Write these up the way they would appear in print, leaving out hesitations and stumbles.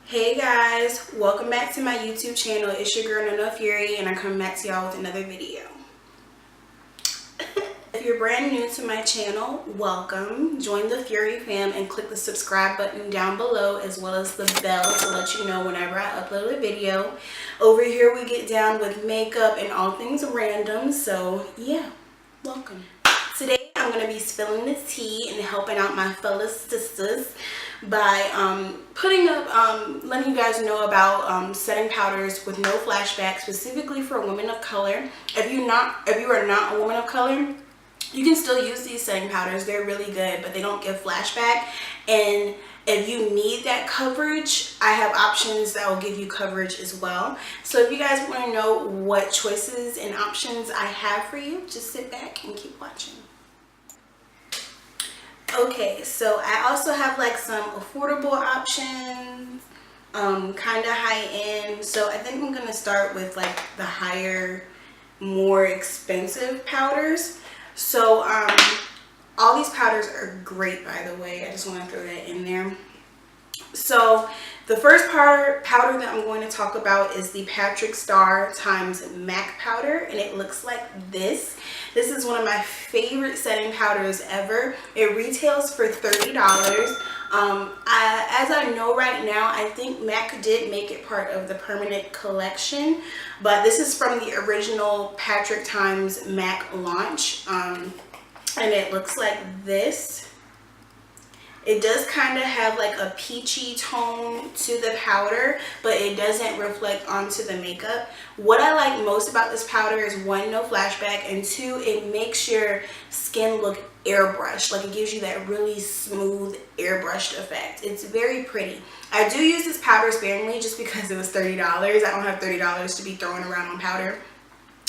Hey guys, welcome back to my YouTube channel. It's your girl Nano Fury and I'm coming back to y'all with another video. If you're brand new to my channel, welcome. Join the Fury fam and click the subscribe button down below as well as the bell to let you know whenever I upload a video. Over here we get down with makeup and all things random, so yeah, welcome. Today I'm going to be spilling the tea and helping out my fellow sisters by putting up, letting you guys know about setting powders with no flashback, specifically for women of color. If you are not a woman of color, you can still use these setting powders. They're really good, but they don't give flashback. And if you need that coverage, I have options that will give you coverage as well. So if you guys want to know what choices and options I have for you, just sit back and keep watching. Okay, so I also have like some affordable options, kind of high end. So I think I'm going to start with like the higher, more expensive powders. So all these powders are great, by the way. I just want to throw that in there. So the first powder that I'm going to talk about is the Patrick Starr x MAC powder, and it looks like this. This is one of my favorite setting powders ever. It retails for $30. As I know right now, I think MAC did make it part of the permanent collection, but this is from the original Patrick x MAC launch, and it looks like this. It does kind of have like a peachy tone to the powder, but it doesn't reflect onto the makeup. What I like most about this powder is one, no flashback, and two, it makes your skin look airbrushed. Like it gives you that really smooth airbrushed effect. It's very pretty. I do use this powder sparingly just because it was $30. I don't have $30 to be throwing around on powder.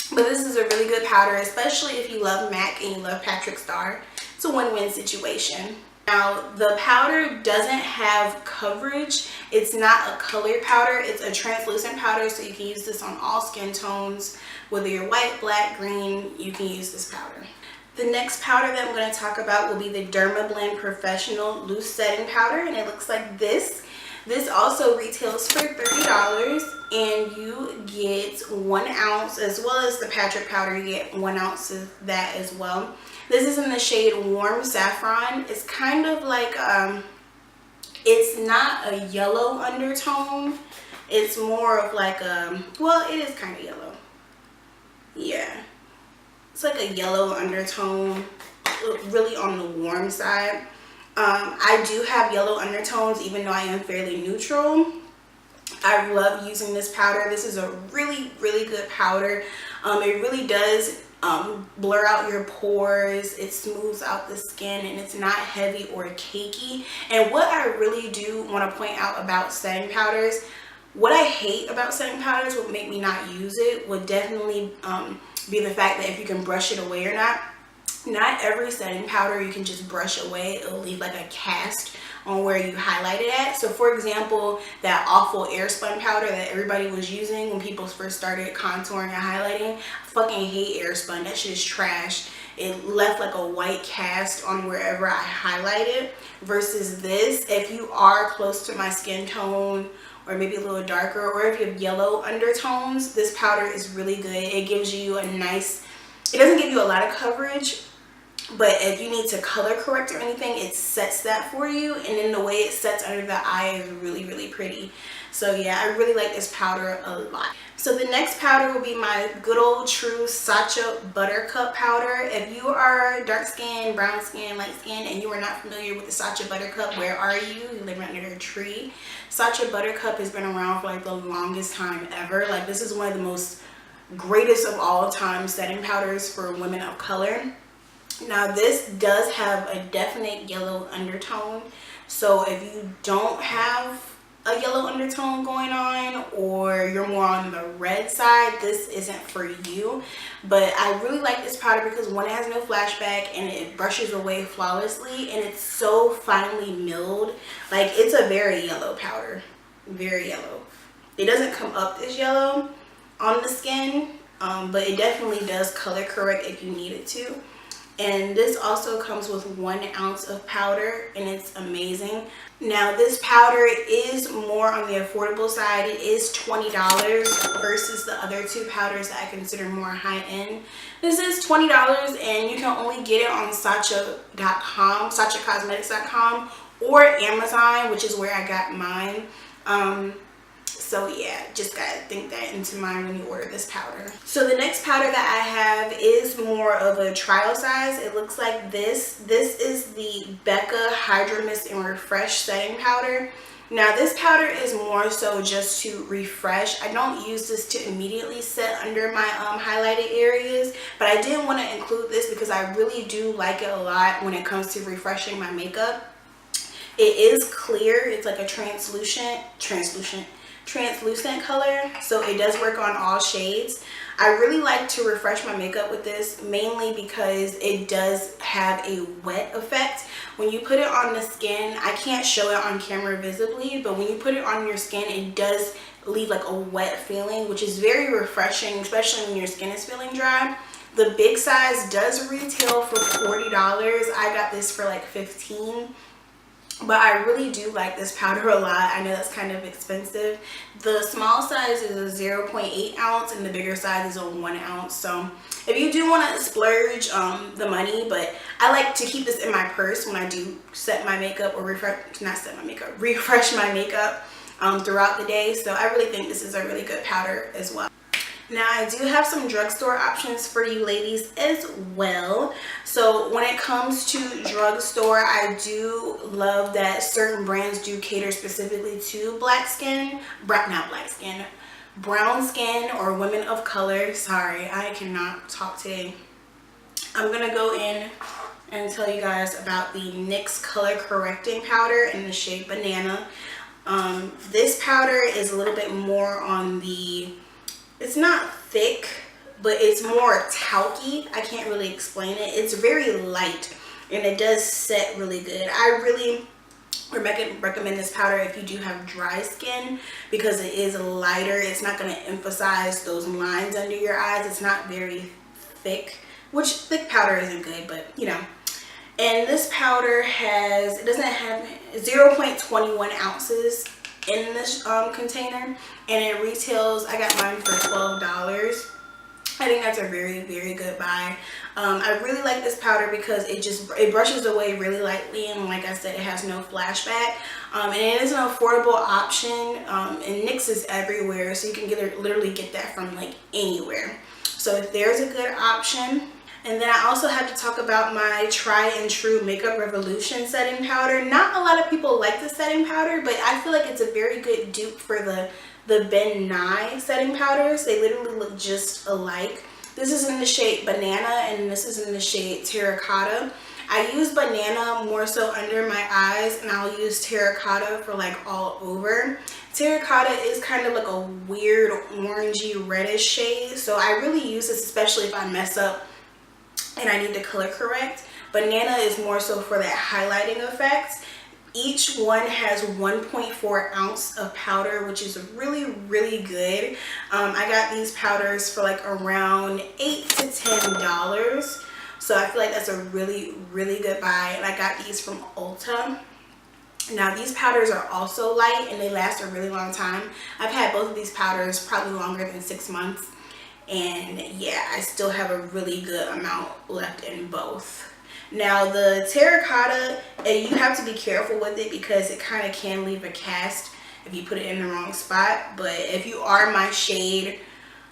But this is a really good powder, especially if you love MAC and you love Patrick Starr. It's a win-win situation. Now, the powder doesn't have coverage. It's not a colored powder. It's a translucent powder, so you can use this on all skin tones. Whether you're white, black, green, you can use this powder. The next powder that I'm going to talk about will be the DERMABLEND Professional Loose Setting Powder, and it looks like this. This also retails for $30, and you get 1 ounce, as well as the Patrick powder, you get 1 ounce of that as well. This is in the shade Warm Saffron. It's kind of like, it's not a yellow undertone. It's more of like a, well, it is kind of yellow. Yeah. It's like a yellow undertone, really on the warm side. I do have yellow undertones, even though I am fairly neutral. I love using this powder. This is a really, really good powder. It really does blur out your pores. It smooths out the skin, and it's not heavy or cakey. And what I really do want to point out about setting powders, what I hate about setting powders, what make me not use it, would definitely be the fact that if you can brush it away or not. Not every setting powder you can just brush away. It'll leave like a cast on where you highlighted at. So for example, that awful Airspun powder that everybody was using when people first started contouring and highlighting, I fucking hate Airspun. That shit is trash. It left like a white cast on wherever I highlighted. Versus this, if you are close to my skin tone or maybe a little darker, or if you have yellow undertones, this powder is really good. It gives you a nice, it doesn't give you a lot of coverage, but if you need to color correct or anything, it sets that for you. And then the way it sets under the eye is really, really pretty. So yeah, I really like this powder a lot. So the next powder will be my good old true SACHA Buttercup powder. If you are dark skin, brown skin, light skin, and you are not familiar with the SACHA Buttercup, where are you? You live under a tree. SACHA Buttercup has been around for like the longest time ever. Like this is one of the most greatest of all time setting powders for women of color. Now this does have a definite yellow undertone, so if you don't have a yellow undertone going on, or you're more on the red side, this isn't for you. But I really like this powder because one, it has no flashback and it brushes away flawlessly, and it's so finely milled. Like it's a very yellow powder, very yellow. It doesn't come up as yellow on the skin, but it definitely does color correct if you need it to. And this also comes with 1 ounce of powder, and it's amazing. Now this powder is more on the affordable side. It is $20 versus the other 2 powders that I consider more high-end. This is $20 and you can only get it on SACHA.com, SACHAcosmetics.com, or Amazon, which is where I got mine. So yeah, just gotta think that into mind when you order this powder. So the next powder that I have is more of a trial size. It looks like this. This is the BECCA HYDRAMIST and Refresh setting powder. Now this powder is more so just to refresh. I don't use this to immediately set under my highlighted areas, but I did want to include this because I really do like it a lot when it comes to refreshing my makeup. It is clear. It's like a translucent color, so it does work on all shades. I really like to refresh my makeup with this, mainly because it does have a wet effect. When you put it on the skin, I can't show it on camera visibly, but when you put it on your skin, it does leave like a wet feeling, which is very refreshing, especially when your skin is feeling dry. The big size does retail for $40. I got this for like $15. But I really do like this powder a lot. I know that's kind of expensive. The small size is a 0.8 ounce and the bigger size is a 1 ounce. So if you do want to splurge the money, but I like to keep this in my purse when I do set my makeup or refresh my makeup throughout the day. So I really think this is a really good powder as well. Now I do have some drugstore options for you ladies as well. So when it comes to drugstore, I do love that certain brands do cater specifically to brown skin or women of color. Sorry, I cannot talk today. I'm gonna go in and tell you guys about the NYX color correcting powder in the shade Banana. This powder is a little bit more on the, it's not thick, but it's more talky. I can't really explain it. It's very light and it does set really good. I really recommend this powder if you do have dry skin because it is lighter. It's not going to emphasize those lines under your eyes. It's not very thick, which thick powder isn't good, but you know. And this powder has, it doesn't have 0.21 ounces in this container, and it retails, I got mine for $12. I think that's a very, very good buy. I really like this powder because it brushes away really lightly, and like I said, it has no flashback. And it is an affordable option, and NYX is everywhere, so you can literally get that from like anywhere. So if there's a good option. And then I also have to talk about my Try and True Makeup Revolution setting powder. Not a lot of people like the setting powder, but I feel like it's a very good dupe for the Ben Nye setting powders. They literally look just alike. This is in the shade Banana and this is in the shade Terracotta. I use Banana more so under my eyes, and I'll use Terracotta for like all over. Terracotta is kind of like a weird orangey reddish shade, so I really use this especially if I mess up and I need to color correct. Banana is more so for that highlighting effect. Each one has 1.4 ounce of powder, which is really, really good. I got these powders for like around $8 to $10. So I feel like that's a really, really good buy. And I got these from Ulta. Now these powders are also light and they last a really long time. I've had both of these powders probably longer than 6 months. And yeah, I still have a really good amount left in both. Now the Terracotta, you have to be careful with it because it kind of can leave a cast if you put it in the wrong spot. But if you are my shade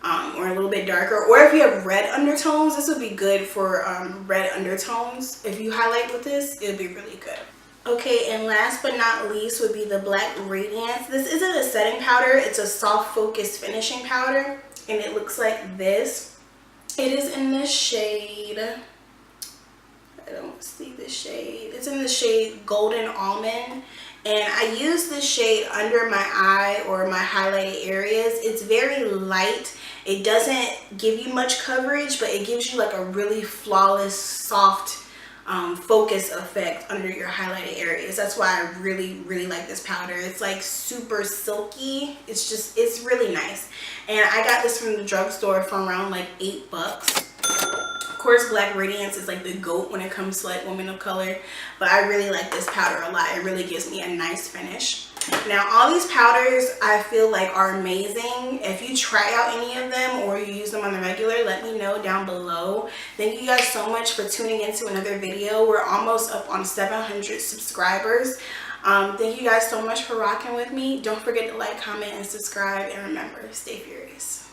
or a little bit darker, or if you have red undertones, this would be good for red undertones. If you highlight with this, it would be really good. Okay, and last but not least would be the Black Radiance. This isn't a setting powder, it's a soft focus finishing powder. And it looks like this. It is in the shade, I don't see the shade. It's in the shade Golden Almond. And I use this shade under my eye or my highlighted areas. It's very light. It doesn't give you much coverage, but it gives you like a really flawless, soft focus effect under your highlighted areas. That's why I really, really like this powder. It's like super silky. It's really nice. And I got this from the drugstore for around like $8. Of course, Black Radiance is like the GOAT when it comes to like women of color, but I really like this powder a lot. It really gives me a nice finish. Now, all these powders I feel like are amazing. If you try out any of them or you use them on the regular, let me know down below. Thank you guys so much for tuning into another video. We're almost up on 700 subscribers. Thank you guys so much for rocking with me. Don't forget to like, comment, and subscribe, and remember, stay furious.